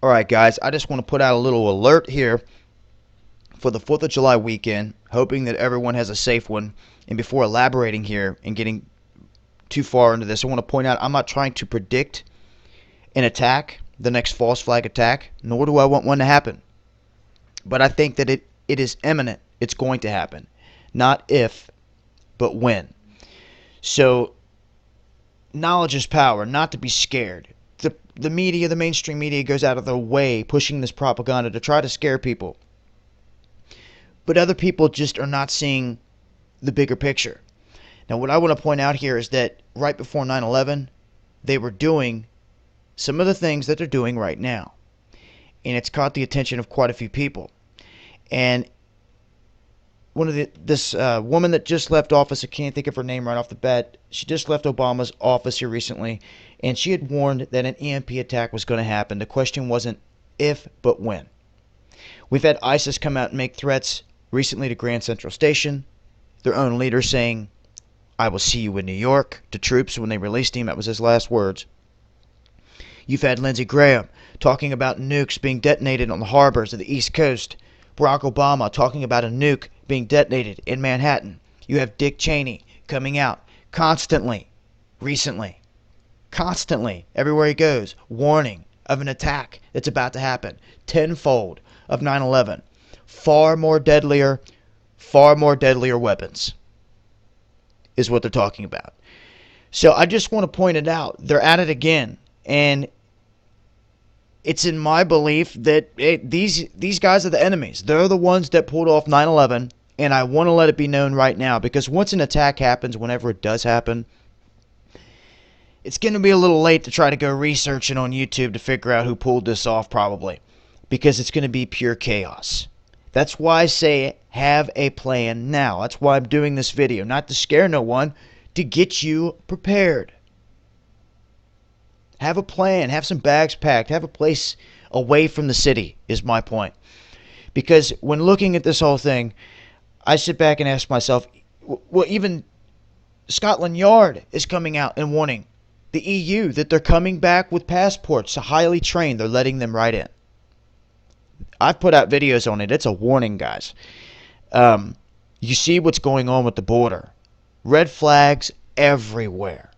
Alright guys, I just want to put out a little alert here for the 4th of July weekend, hoping that everyone has a safe one. And before elaborating here and getting too far into this, I want to point out I'm not trying to predict an attack, the next false flag attack, nor do I want one to happen. But I think that it is imminent. It's going to happen. Not if, but when. So, knowledge is power, not to be scared. The media, the mainstream media, goes out of their way pushing this propaganda to try to scare people. But other people just are not seeing the bigger picture. Now, what I want to point out here is that right before 9/11, they were doing some of the things that they're doing right now. And it's caught the attention of quite a few people. And this woman that just left office, I can't think of her name right off the bat. She just left Obama's office here recently, and she had warned that an EMP attack was going to happen. The question wasn't if, but when. We've had ISIS come out and make threats recently to Grand Central Station. Their own leader saying, "I will see you in New York," to troops when they released him. That was his last words. You've had Lindsey Graham talking about nukes being detonated on the harbors of the East Coast. Barack Obama talking about a nuke being detonated in Manhattan. You have Dick Cheney coming out constantly, recently, constantly, everywhere he goes, warning of an attack that's about to happen. Tenfold of 9/11. Far more deadlier weapons is what they're talking about. So I just want to point it out. They're at it again. And it's in my belief that these guys are the enemies. They're the ones that pulled off 9/11, and I want to let it be known right now, because once an attack happens, whenever it does happen, it's going to be a little late to try to go researching on YouTube to figure out who pulled this off, probably, because it's going to be pure chaos. That's why I say have a plan now. That's why I'm doing this video, not to scare no one, to get you prepared. Have a plan. Have some bags packed. Have a place away from the city is my point. Because when looking at this whole thing, I sit back and ask myself, well, even Scotland Yard is coming out and warning the EU that they're coming back with passports, highly trained. They're letting them right in. I've put out videos on it. It's a warning, guys. You see what's going on with the border. Red flags everywhere.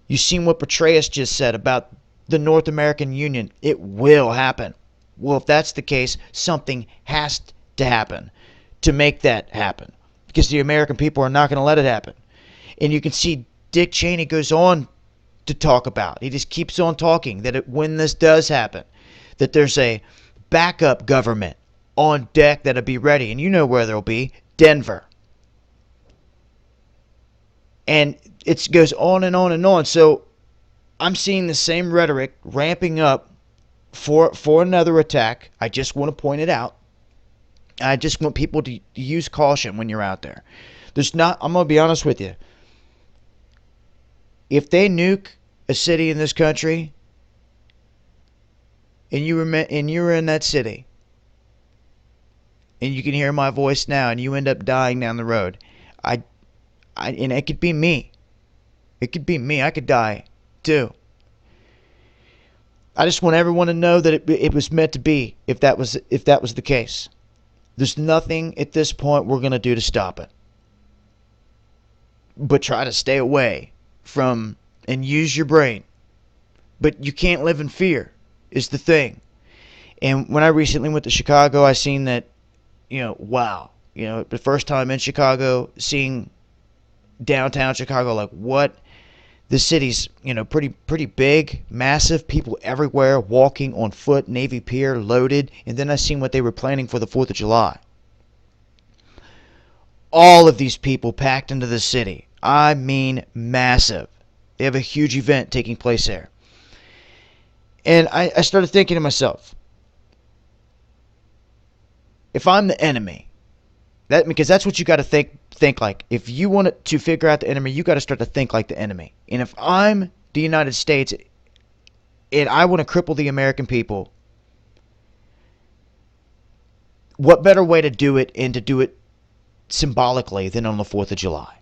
You seen what Petraeus just said about the North American Union. It will happen. Well, if that's the case, something has to happen to make that happen, because the American people are not going to let it happen. And you can see Dick Cheney goes on to talk about, he just keeps on talking, that when this does happen, that there's a backup government on deck that'll be ready. And you know where they'll be. Denver. And it goes on and on and on. So I'm seeing the same rhetoric ramping up for another attack. I just want to point it out. I just want people to use caution when you're out there. I'm going to be honest with you. If they nuke a city in this country, and you were in that city, and you can hear my voice now, and you end up dying down the road, and it could be me. It could be me. I could die too. I just want everyone to know that it was meant to be. If that was the case, there's nothing at this point we're gonna do to stop it, but try to stay away from and use your brain. But you can't live in fear, is the thing. And when I recently went to Chicago, I seen that, wow, the first time in Chicago, seeing downtown Chicago, like what, the city's, pretty big, massive, people everywhere, walking on foot, Navy Pier, loaded. And then I seen what they were planning for the 4th of July. All of these people packed into the city. I mean, massive. They have a huge event taking place there. And I started thinking to myself, if I'm the enemy, because that's what you got to think like. If you want to figure out the enemy, you got to start to think like the enemy. And if I'm the United States and I want to cripple the American people, what better way to do it, and to do it symbolically, than on the 4th of July?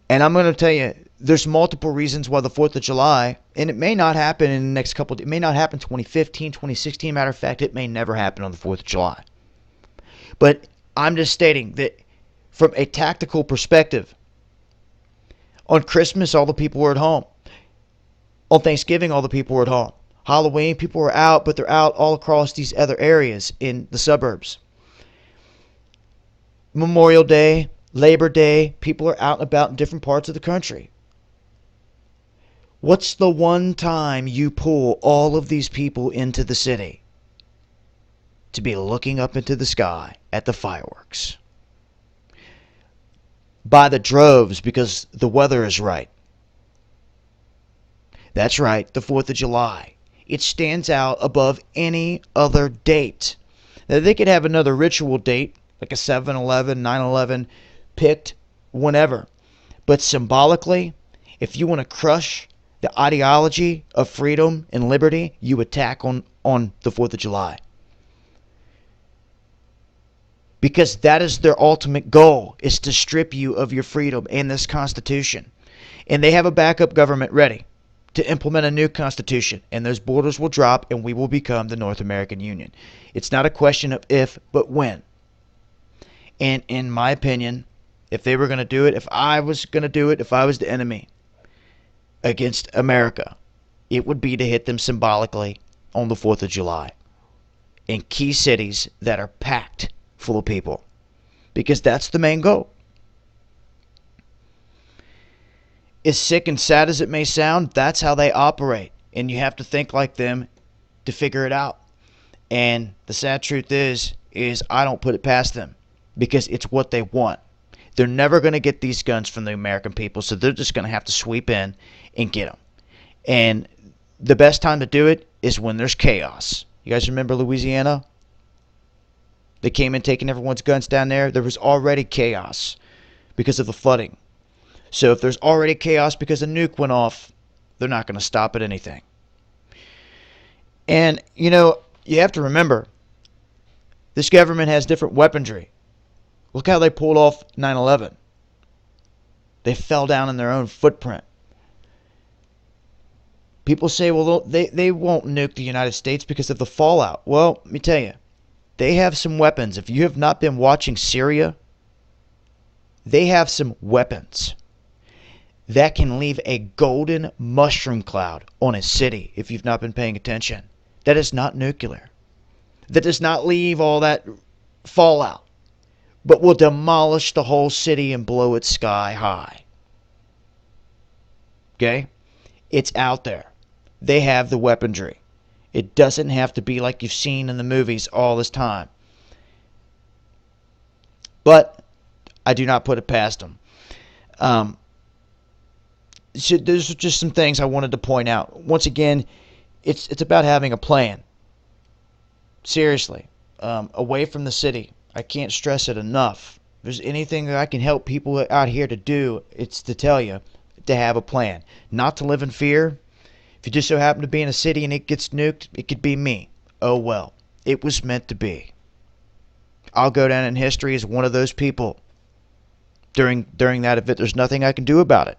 And I'm going to tell you, there's multiple reasons why the 4th of July, and it may not happen in the next couple, it may not happen 2015, 2016. Matter of fact, it may never happen on the 4th of July. But I'm just stating that from a tactical perspective, on Christmas, all the people were at home. On Thanksgiving, all the people were at home. Halloween, people were out, but they're out all across these other areas in the suburbs. Memorial Day, Labor Day, people are out and about in different parts of the country. What's the one time you pull all of these people into the city? To be looking up into the sky at the fireworks. By the droves, because the weather is right. That's right, the 4th of July. It stands out above any other date. Now, they could have another ritual date, like a 7/11, 9/11, picked whenever. But symbolically, if you want to crush the ideology of freedom and liberty, you attack on the 4th of July. Because that is their ultimate goal, is to strip you of your freedom and this Constitution. And they have a backup government ready to implement a new Constitution. And those borders will drop and we will become the North American Union. It's not a question of if, but when. And in my opinion, if they were going to do it, if I was going to do it, if I was the enemy against America, it would be to hit them symbolically on the 4th of July in key cities that are packed full of people, because that's the main goal. As sick and sad as it may sound, that's how they operate, and you have to think like them to figure it out. And the sad truth is I don't put it past them, because it's what they want. They're never going to get these guns from the American people, so they're just going to have to sweep in and get them. And the best time to do it is when there's chaos. You guys remember Louisiana? They came in taking everyone's guns down there. There was already chaos because of the flooding. So if there's already chaos because a nuke went off, they're not going to stop at anything. And, you have to remember, this government has different weaponry. Look how they pulled off 9/11. They fell down in their own footprint. People say, well, they won't nuke the United States because of the fallout. Well, let me tell you. They have some weapons. If you have not been watching Syria, they have some weapons that can leave a golden mushroom cloud on a city if you've not been paying attention. That is not nuclear. That does not leave all that fallout, but will demolish the whole city and blow it sky high. Okay? It's out there. They have the weaponry. It doesn't have to be like you've seen in the movies all this time. But I do not put it past them. So those are just some things I wanted to point out. Once again, it's about having a plan. Seriously. Away from the city. I can't stress it enough. If there's anything that I can help people out here to do, it's to tell you to have a plan. Not to live in fear. If you just so happen to be in a city and it gets nuked, it could be me. Oh well, it was meant to be. I'll go down in history as one of those people during that event. There's nothing I can do about it.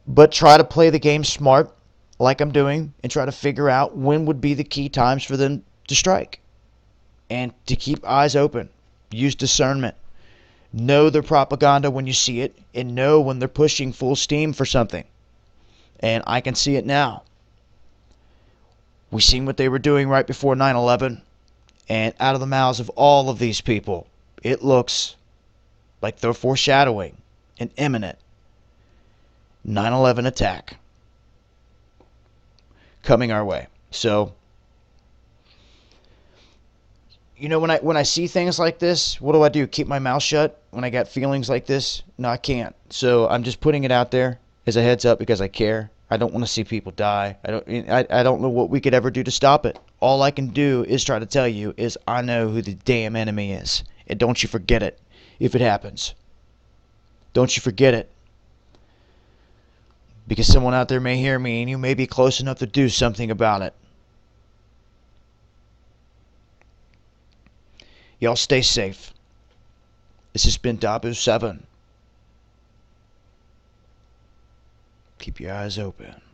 But try to play the game smart, like I'm doing, and try to figure out when would be the key times for them to strike. And to keep eyes open. Use discernment. Know their propaganda when you see it, and know when they're pushing full steam for something. And I can see it now. We seen what they were doing right before 9/11. And out of the mouths of all of these people, it looks like they're foreshadowing an imminent 9/11 attack coming our way. So, when I see things like this, what do? Keep my mouth shut when I got feelings like this? No, I can't. So I'm just putting it out there as a heads up because I care. I don't want to see people die. I don't know what we could ever do to stop it. All I can do is try to tell you is I know who the damn enemy is. And don't you forget it if it happens. Don't you forget it. Because someone out there may hear me and you may be close enough to do something about it. Y'all stay safe. This has been Dabu7. Keep your eyes open.